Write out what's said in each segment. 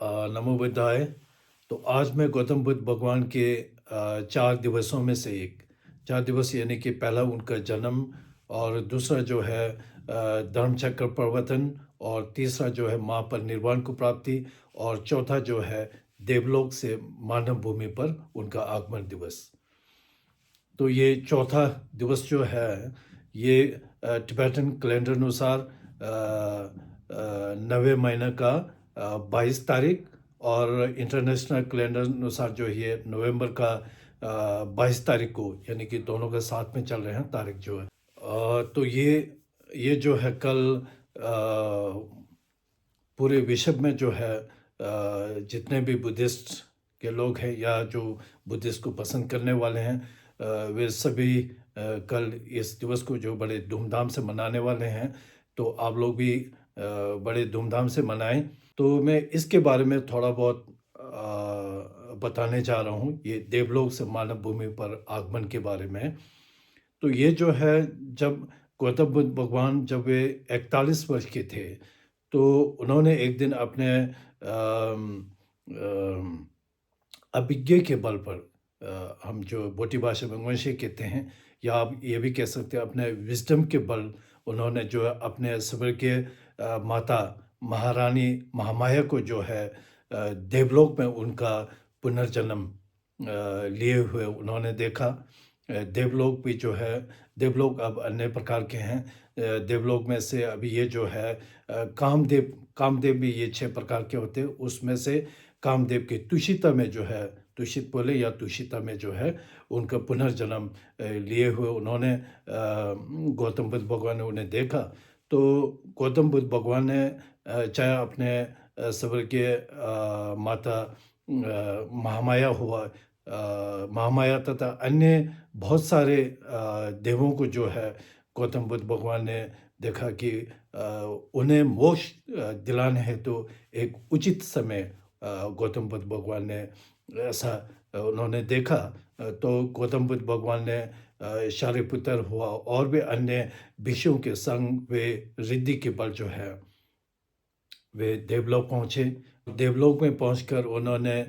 नमो बुद्धाय। तो आज मैं गौतम बुद्ध भगवान के 4 दिवसों में से एक 4 दिवस यानी कि पहला उनका जन्म और दूसरा जो है धर्मचक्र प्रवर्तन और तीसरा जो है महापरिनिर्वाण को प्राप्ति और चौथा जो है देवलोक से मानव भूमि पर उनका आगमन दिवस। तो ये चौथा दिवस जो है ये टिबेटन कैलेंडर अनुसार 9वें महीने का 22 तारीख और इंटरनेशनल कैलेंडर अनुसार जो ये नवंबर का 22 तारीख को यानी कि दोनों के साथ में चल रहे हैं तारीख जो है। तो ये जो है कल पूरे विश्व में जो है जितने भी बुद्धिस्ट के लोग हैं या जो बुद्धिस्ट को पसंद करने वाले हैं वे सभी कल इस दिवस को जो बड़े धूमधाम से मनाने वाले हैं। तो आप लोग भी बड़े धूमधाम से मनाएं। तो मैं इसके बारे में थोड़ा बहुत बताने जा रहा हूँ, ये देवलोक से मानव भूमि पर आगमन के बारे में। तो ये जो है जब गौतम बुद्ध भगवान जब वे 41 वर्ष के थे तो उन्होंने एक दिन अपने अभिज्ञ के बल पर हम जो बोटी भाषा में वंशी कहते हैं या आप ये भी कह सकते हैं अपने विजडम के बल उन्होंने जो है अपने स्वर्ग के माता महारानी महामाया को जो है देवलोक में उनका पुनर्जन्म लिए हुए उन्होंने देखा। देवलोक भी जो है देवलोक अब अन्य प्रकार के हैं। देवलोक में से अभी ये जो है कामदेव भी ये 6 प्रकार के होते हैं। उसमें से कामदेव के तुषिता में जो है तुषित बोले या तुषिता में जो है उनका पुनर्जन्म लिए हुए उन्होंने गौतम बुद्ध भगवान ने उन्हें देखा। तो गौतम बुद्ध भगवान ने चाहे अपने स्वर्ग के माता महामाया हुआ महामाया तथा अन्य बहुत सारे देवों को जो है गौतम बुद्ध भगवान ने देखा कि उन्हें मोक्ष दिलाने हेतु तो एक उचित समय गौतम बुद्ध भगवान ने ऐसा उन्होंने देखा। तो गौतम बुद्ध भगवान ने शारिपुत्र हुआ और भी अन्य भिक्षुओं के संग वे रिद्धि के बल जो है वे देवलोक पहुँचे। देवलोक में पहुंचकर उन्होंने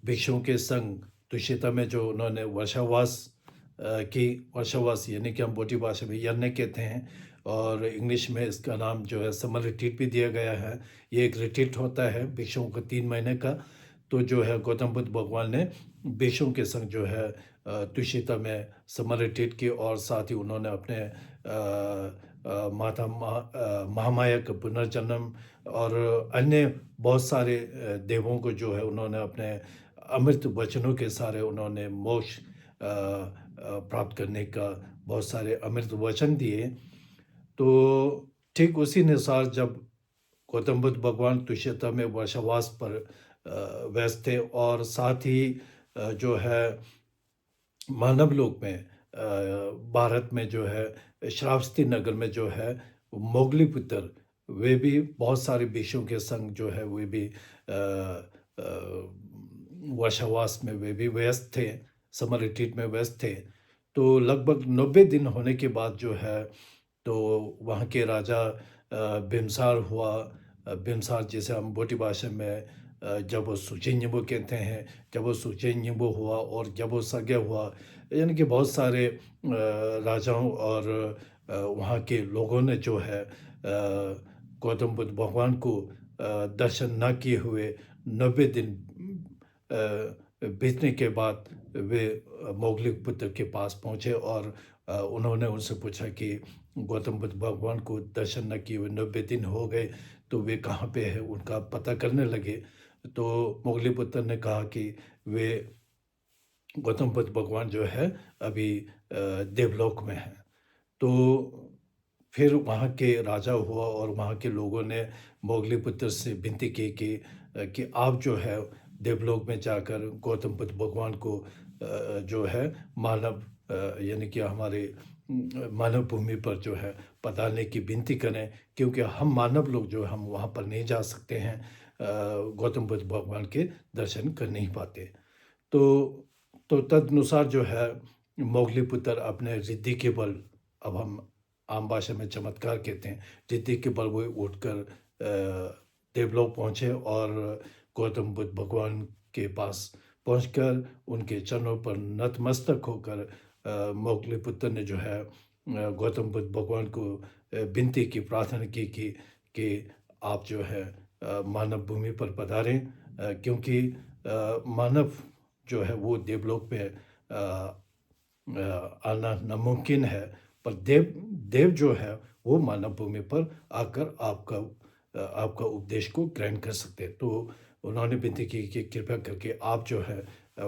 भिक्षुओं के संग तुषिता में जो उन्होंने वर्षावास की। वर्षावास यानी कि हम बोटी भाषा में यज्ञ कहते हैं और इंग्लिश में इसका नाम जो है समर रिट्रीट भी दिया गया है। ये एक रिट्रीट होता है भिक्षुओं का 3 महीने का। तो जो है गौतम बुद्ध भगवान ने भिक्षुओं के संग जो है तुषिता में समर रिट्रीट की और साथ ही उन्होंने अपने माता महामाया का पुनर्जन्म और अन्य बहुत सारे देवों को जो है उन्होंने अपने अमृत वचनों के सारे उन्होंने मोक्ष प्राप्त करने का बहुत सारे अमृत वचन दिए। तो ठीक उसी अनुसार जब गौतम बुद्ध भगवान तुषिता में वर्षावास पर व्यस्त थे और साथ ही जो है मानव लोक में भारत में जो है श्रावस्ती नगर में जो है मोगली पुत्र वे भी बहुत सारे भिक्षुओं के संग जो है वे भी वर्षावास में वे भी व्यस्त थे, समर रिट्रीट में व्यस्त थे। तो लगभग 90 दिन होने के बाद जो है तो वहाँ के राजा बिम्सार हुआ। बिम्सार जिसे हम बोटी भाषा में जब वो सुचिन्यबो कहते हैं, जब वो सुचिन्यबो हुआ और जब वो सर्गे हुआ यानी कि बहुत सारे राजाओं और वहाँ के लोगों ने जो है गौतम बुद्ध भगवान को दर्शन न किए हुए 90 दिन बीतने के बाद वे मोगली पुत्र के पास पहुँचे और उन्होंने उनसे पूछा कि गौतम बुद्ध भगवान को दर्शन न किए हुए 90 दिन हो गए तो वे कहाँ पे है उनका पता करने लगे। तो मोगली पुत्र ने कहा कि वे गौतम बुद्ध भगवान जो है अभी देवलोक में हैं। तो फिर वहाँ के राजा हुआ और वहाँ के लोगों ने मोगली पुत्र से विनती की कि आप जो है देवलोक में जाकर गौतम बुद्ध भगवान को जो है मानव यानी कि हमारे मानव भूमि पर जो है पधारने की विनती करें, क्योंकि हम मानव लोग जो हम वहाँ पर नहीं जा सकते हैं, गौतम बुद्ध भगवान के दर्शन कर नहीं पाते। तो तदनुसार जो है मोगली पुत्र अपने रिद्धि के बल, अब हम आम भाषा में चमत्कार कहते हैं, रिद्धि के बल वो उठकर देवलोक पहुँचे और गौतम बुद्ध भगवान के पास पहुंचकर उनके चरणों पर नतमस्तक होकर मौगलीपुत्र ने जो है गौतम बुद्ध भगवान को विनती की, प्रार्थना की कि आप जो है मानव भूमि पर पधारें, क्योंकि मानव जो है वो देवलोक पे आना नामुमकिन है, पर देव जो है वो मानव भूमि पर आकर आपका उपदेश को ग्रहण कर सकते हैं। तो उन्होंने विनती की कि कृपया करके आप जो है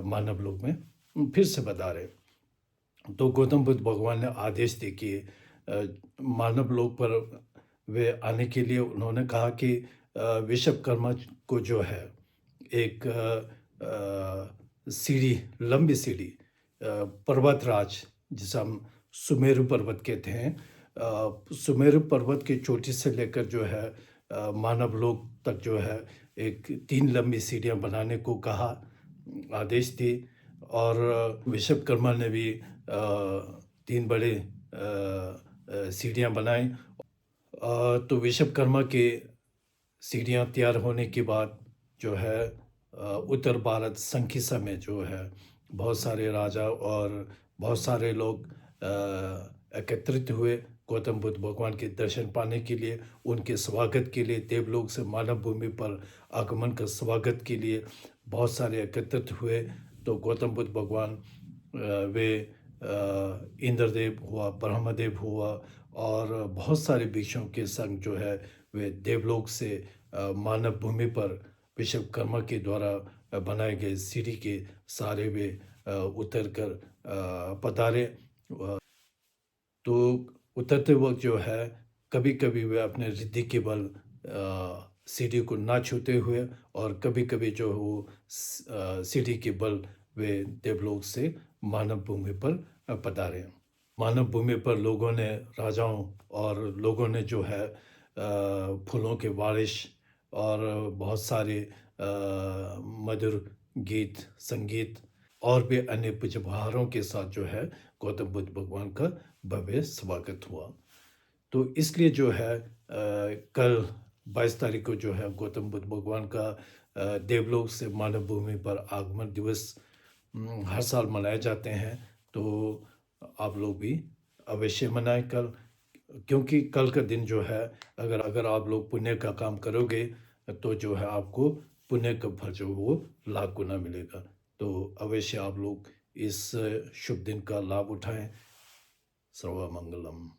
मानव लोक में फिर से पधारें। तो गौतम बुद्ध भगवान ने आदेश दिए कि मानव लोक पर वे आने के लिए उन्होंने कहा कि विश्वकर्मा को जो है एक सीढ़ी, लंबी सीढ़ी, पर्वतराज जिसे हम सुमेरु पर्वत कहते हैं, सुमेरु पर्वत की चोटी से लेकर जो है मानव लोक तक जो है एक 3 लंबी सीढ़ियाँ बनाने को कहा, आदेश दी। और विश्वकर्मा ने भी 3 बड़े सीढ़ियाँ बनाई। तो विश्वकर्मा के सीढ़ियाँ तैयार होने के बाद जो है उत्तर भारत संकिसा में जो है बहुत सारे राजा और बहुत सारे लोग एकत्रित हुए गौतम बुद्ध भगवान के दर्शन पाने के लिए, उनके स्वागत के लिए, देवलोक से मानव भूमि पर आगमन का स्वागत के लिए बहुत सारे एकत्रित हुए। तो गौतम बुद्ध भगवान वे इंद्रदेव हुआ, ब्रह्मदेव हुआ और बहुत सारे भिक्षुओं के संग जो है वे देवलोक से मानव भूमि पर विश्वकर्मा के द्वारा बनाए गए सीढ़ी के सहारे वे उतर कर पधारे। तो उतरते वक्त जो है कभी-कभी वे अपने रिद्धि के बल सीढ़ी को ना छूते हुए और कभी-कभी जो वो सीढ़ी के बल वे देवलोक से मानव भूमि पर पधारे। मानव भूमि पर लोगों ने, राजाओं और लोगों ने जो है फूलों के बारिश और बहुत सारे मधुर गीत, संगीत और भी अन्य पुष्पहारों के साथ जो है गौतम बुद्ध भगवान का भव्य स्वागत हुआ। तो इसलिए जो है कल 22 तारीख को जो है गौतम बुद्ध भगवान का देवलोक से मानव भूमि पर आगमन दिवस हर साल मनाए जाते हैं। तो आप लोग भी अवश्य मनाएं कल, क्योंकि कल का दिन जो है अगर आप लोग पुण्य का काम करोगे तो जो है आपको पुण्य का फल जो वो लाख गुना मिलेगा। तो अवश्य आप लोग इस शुभ दिन का लाभ उठाएं। सर्वमंगलम।